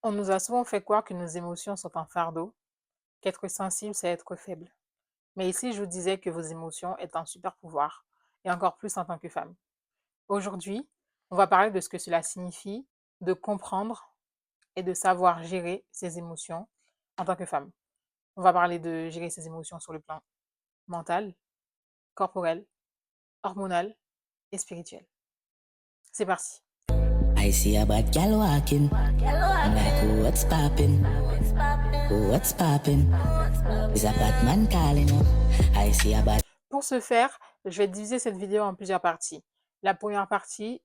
On nous a souvent fait croire que nos émotions sont un fardeau, qu'être sensible, c'est être faible. Mais ici, je vous disais que vos émotions est un super pouvoir, et encore plus en tant que femme. Aujourd'hui, on va parler de ce que cela signifie, de comprendre et de savoir gérer ses émotions en tant que femme. On va parler de gérer ses émotions sur le plan mental, corporel, hormonal et spirituel. C'est parti. I see a bad gal walking. I'm like, oh, what's poppin'? Oh, what's poppin'? Is a bad man calling up? I see a bad. Pour ce faire, je vais diviser cette vidéo en plusieurs parties. La première partie,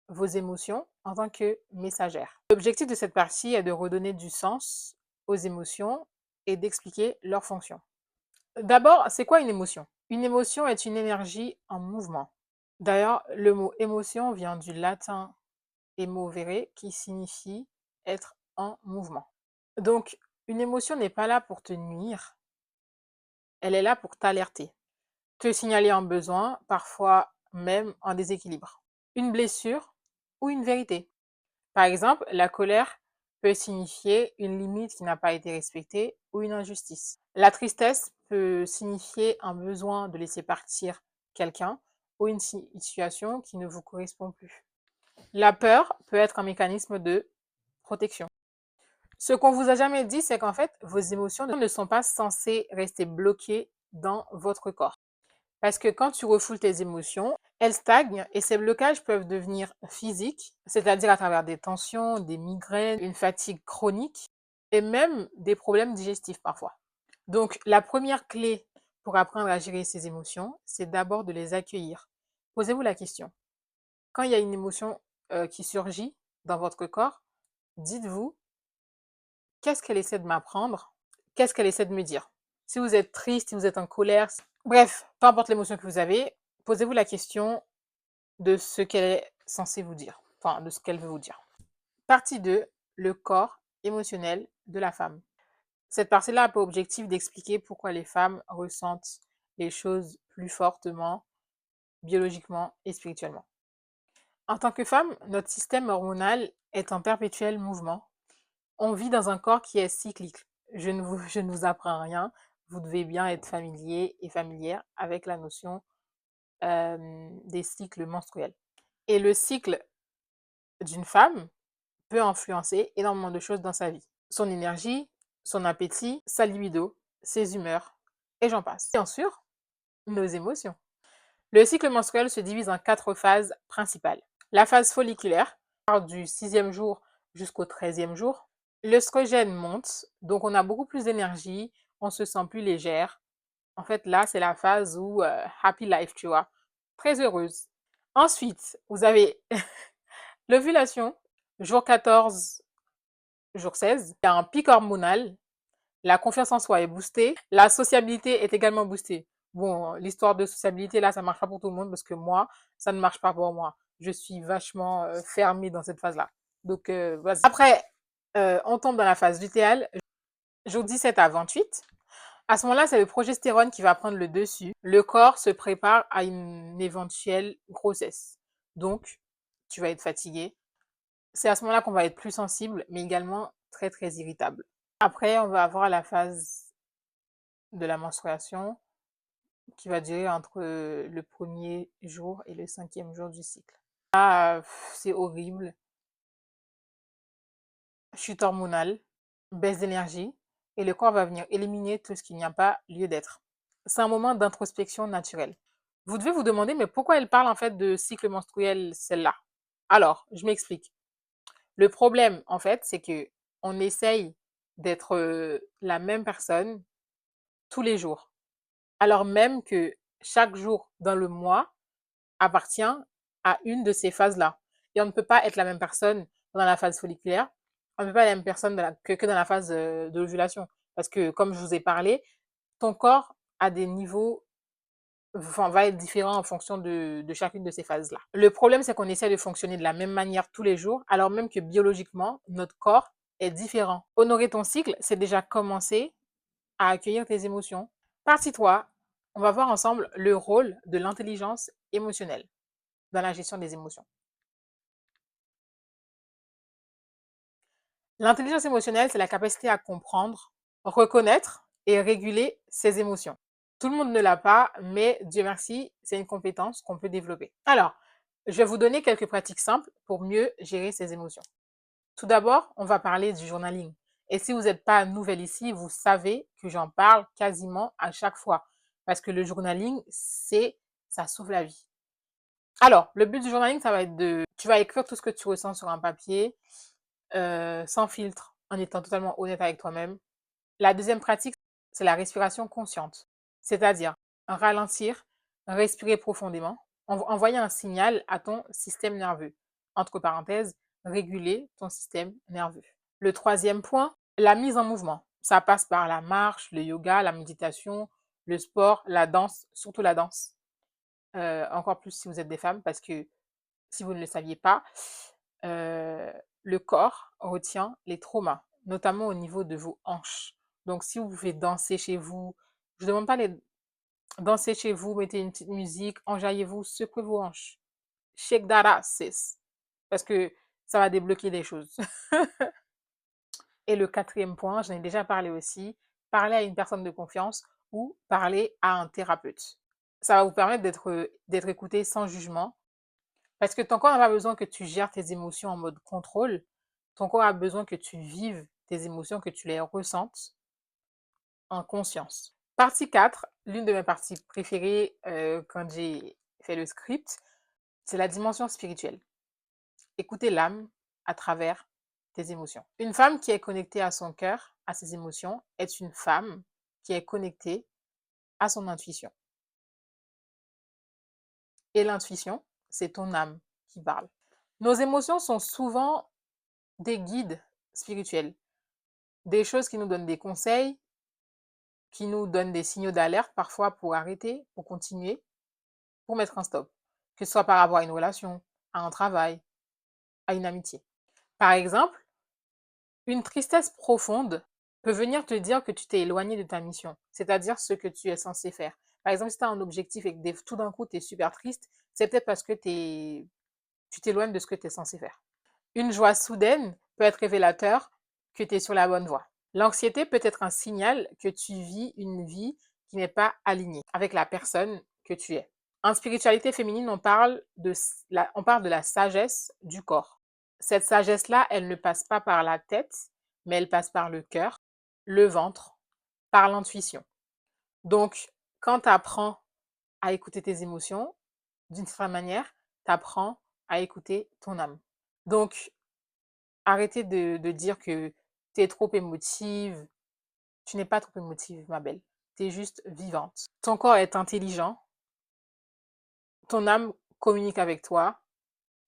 vos émotions en tant que messagère. L'objectif de cette partie est de redonner du sens aux émotions et d'expliquer leur fonction. D'abord, c'est quoi une émotion? Une émotion est une énergie en mouvement. D'ailleurs, le mot émotion vient du latin emovere qui signifie être en mouvement. Donc, une émotion n'est pas là pour te nuire, elle est là pour t'alerter, te signaler un besoin, parfois même un déséquilibre, une blessure ou une vérité. Par exemple, la colère peut signifier une limite qui n'a pas été respectée ou une injustice. La tristesse peut signifier un besoin de laisser partir quelqu'un ou une situation qui ne vous correspond plus. La peur peut être un mécanisme de protection. Ce qu'on vous a jamais dit, c'est qu'en fait, vos émotions ne sont pas censées rester bloquées dans votre corps. Parce que quand tu refoules tes émotions, elles stagnent et ces blocages peuvent devenir physiques, c'est-à-dire à travers des tensions, des migraines, une fatigue chronique et même des problèmes digestifs parfois. Donc, la première clé pour apprendre à gérer ses émotions, c'est d'abord de les accueillir. Posez-vous la question. Quand il y a une émotion qui surgit dans votre corps, dites-vous, qu'est-ce qu'elle essaie de m'apprendre? Qu'est-ce qu'elle essaie de me dire? Si vous êtes triste, si vous êtes en colère, bref, peu importe l'émotion que vous avez, posez-vous la question de ce qu'elle est censée vous dire, enfin de ce qu'elle veut vous dire. Partie 2, le corps émotionnel de la femme. Cette partie-là a pour objectif d'expliquer pourquoi les femmes ressentent les choses plus fortement, biologiquement et spirituellement. En tant que femme, notre système hormonal est en perpétuel mouvement. On vit dans un corps qui est cyclique. Je ne vous apprends rien. Vous devez bien être familier et familière avec la notion des cycles menstruels. Et le cycle d'une femme peut influencer énormément de choses dans sa vie. Son énergie, son appétit, sa libido, ses humeurs, et j'en passe. Bien sûr, nos émotions. Le cycle menstruel se divise en 4 phases principales. La phase folliculaire, part du 6e jour jusqu'au 13e jour. L'œstrogène monte, donc on a beaucoup plus d'énergie, on se sent plus légère. En fait, là, c'est la phase où happy life, tu vois, très heureuse. Ensuite, vous avez l'ovulation, jour 14, jour 16. Il y a un pic hormonal, la confiance en soi est boostée, la sociabilité est également boostée. Bon, l'histoire de sociabilité, là, ça marche pas pour tout le monde parce que moi, ça ne marche pas pour moi. Je suis vachement fermée dans cette phase-là. Donc, vas-y. Après, on tombe dans la phase lutéale, jour 17 à 28. À ce moment-là, c'est le progestérone qui va prendre le dessus. Le corps se prépare à une éventuelle grossesse. Donc, tu vas être fatigué. C'est à ce moment-là qu'on va être plus sensible, mais également très, très irritable. Après, on va avoir la phase de la menstruation qui va durer entre le premier jour et le 5e jour du cycle. Là, c'est horrible. Chute hormonale, baisse d'énergie, et le corps va venir éliminer tout ce qui n'y a pas lieu d'être. C'est un moment d'introspection naturelle. Vous devez vous demander, mais pourquoi elle parle en fait de cycle menstruel, celle-là? Alors, je m'explique. Le problème, en fait, c'est que on essaye d'être la même personne tous les jours, alors même que chaque jour dans le mois appartient à une de ces phases-là. Et on ne peut pas être la même personne dans la phase folliculaire, on ne peut pas être la même personne que dans la phase de l'ovulation. Parce que, comme je vous ai parlé, ton corps a des niveaux, enfin, va être différent en fonction de chacune de ces phases-là. Le problème, c'est qu'on essaie de fonctionner de la même manière tous les jours, alors même que biologiquement, notre corps est différent. Honorer ton cycle, c'est déjà commencer à accueillir tes émotions. Partie 3, on va voir ensemble le rôle de l'intelligence émotionnelle dans la gestion des émotions. L'intelligence émotionnelle, c'est la capacité à comprendre, reconnaître et réguler ses émotions. Tout le monde ne l'a pas, mais Dieu merci, c'est une compétence qu'on peut développer. Alors, je vais vous donner quelques pratiques simples pour mieux gérer ses émotions. Tout d'abord, on va parler du journaling. Et si vous n'êtes pas nouvelle ici, vous savez que j'en parle quasiment à chaque fois. Parce que le journaling, ça sauve la vie. Alors, le but du journaling, ça va être tu vas écrire tout ce que tu ressens sur un papier, sans filtre, en étant totalement honnête avec toi-même. La deuxième pratique, c'est la respiration consciente. C'est-à-dire ralentir, respirer profondément, envoyer un signal à ton système nerveux. Entre parenthèses, réguler ton système nerveux. Le troisième point, la mise en mouvement. Ça passe par la marche, le yoga, la méditation, le sport, la danse, surtout la danse. Encore plus si vous êtes des femmes, parce que si vous ne le saviez pas, le corps retient les traumas, notamment au niveau de vos hanches. Donc, si vous pouvez danser chez vous, je ne demande pas les danser chez vous, mettez une petite musique, enjaillez-vous, secouez vos hanches. Shake that ass, sis. Parce que ça va débloquer des choses. Et le quatrième point, j'en ai déjà parlé aussi, parler à une personne de confiance ou parler à un thérapeute. Ça va vous permettre d'être écouté sans jugement. Parce que ton corps n'a pas besoin que tu gères tes émotions en mode contrôle. Ton corps a besoin que tu vives tes émotions, que tu les ressentes en conscience. Partie 4, l'une de mes parties préférées quand j'ai fait le script, c'est la dimension spirituelle. Écouter l'âme à travers tes émotions. Une femme qui est connectée à son cœur, à ses émotions, est une femme qui est connectée à son intuition. Et l'intuition, c'est ton âme qui parle. Nos émotions sont souvent des guides spirituels, des choses qui nous donnent des conseils, qui nous donnent des signaux d'alerte parfois pour arrêter, pour continuer, pour mettre un stop, que ce soit par rapport à une relation, à un travail, à une amitié. Par exemple, une tristesse profonde peut venir te dire que tu t'es éloigné de ta mission, c'est-à-dire ce que tu es censé faire. Par exemple, si tu as un objectif et que tout d'un coup tu es super triste, c'est peut-être parce que tu t'éloignes de ce que tu es censé faire. Une joie soudaine peut être révélateur que tu es sur la bonne voie. L'anxiété peut être un signal que tu vis une vie qui n'est pas alignée avec la personne que tu es. En spiritualité féminine, on parle de la sagesse du corps. Cette sagesse-là, elle ne passe pas par la tête, mais elle passe par le cœur, le ventre, par l'intuition. Donc, quand tu apprends à écouter tes émotions, d'une certaine manière, tu apprends à écouter ton âme. Donc, arrêtez de dire que tu es trop émotive. Tu n'es pas trop émotive, ma belle. Tu es juste vivante. Ton corps est intelligent. Ton âme communique avec toi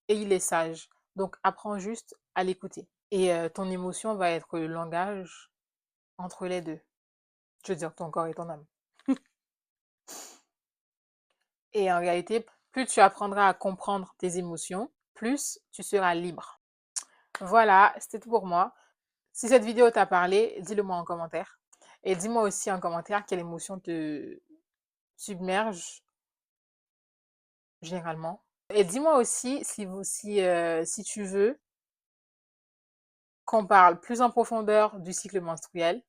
et il est sage. Donc, apprends juste à l'écouter. Et ton émotion va être le langage entre les deux. Je veux dire, ton corps et ton âme. Et en réalité, plus tu apprendras à comprendre tes émotions, plus tu seras libre. Voilà, c'était tout pour moi. Si cette vidéo t'a parlé, dis-le moi en commentaire. Et dis-moi aussi en commentaire quelle émotion te submerge généralement. Et dis-moi aussi si tu veux qu'on parle plus en profondeur du cycle menstruel,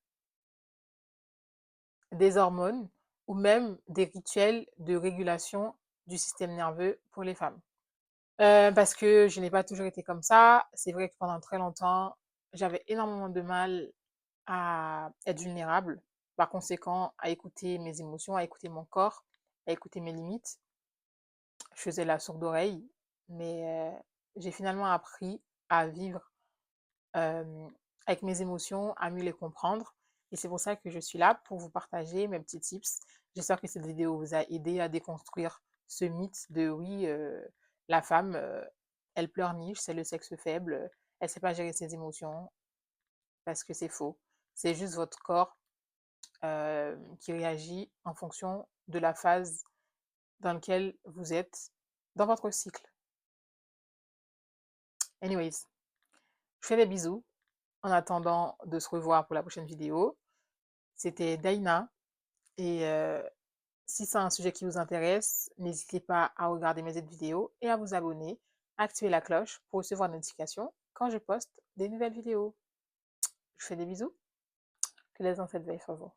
des hormones ou même des rituels de régulation du système nerveux pour les femmes. Parce que je n'ai pas toujours été comme ça. C'est vrai que pendant très longtemps, j'avais énormément de mal à être vulnérable. Par conséquent, à écouter mes émotions, à écouter mon corps, à écouter mes limites. Je faisais la sourde oreille, mais j'ai finalement appris à vivre avec mes émotions, à mieux les comprendre. Et c'est pour ça que je suis là pour vous partager mes petits tips. J'espère que cette vidéo vous a aidé à déconstruire ce mythe de oui, la femme, elle pleurniche, c'est le sexe faible, elle ne sait pas gérer ses émotions, parce que c'est faux. C'est juste votre corps qui réagit en fonction de la phase dans laquelle vous êtes dans votre cycle. Anyways, je fais des bisous en attendant de se revoir pour la prochaine vidéo. C'était Daina et si c'est un sujet qui vous intéresse, n'hésitez pas à regarder mes autres vidéos et à vous abonner, activer la cloche pour recevoir des notifications quand je poste des nouvelles vidéos. Je vous fais des bisous. Que les ancêtres veillent sur vous.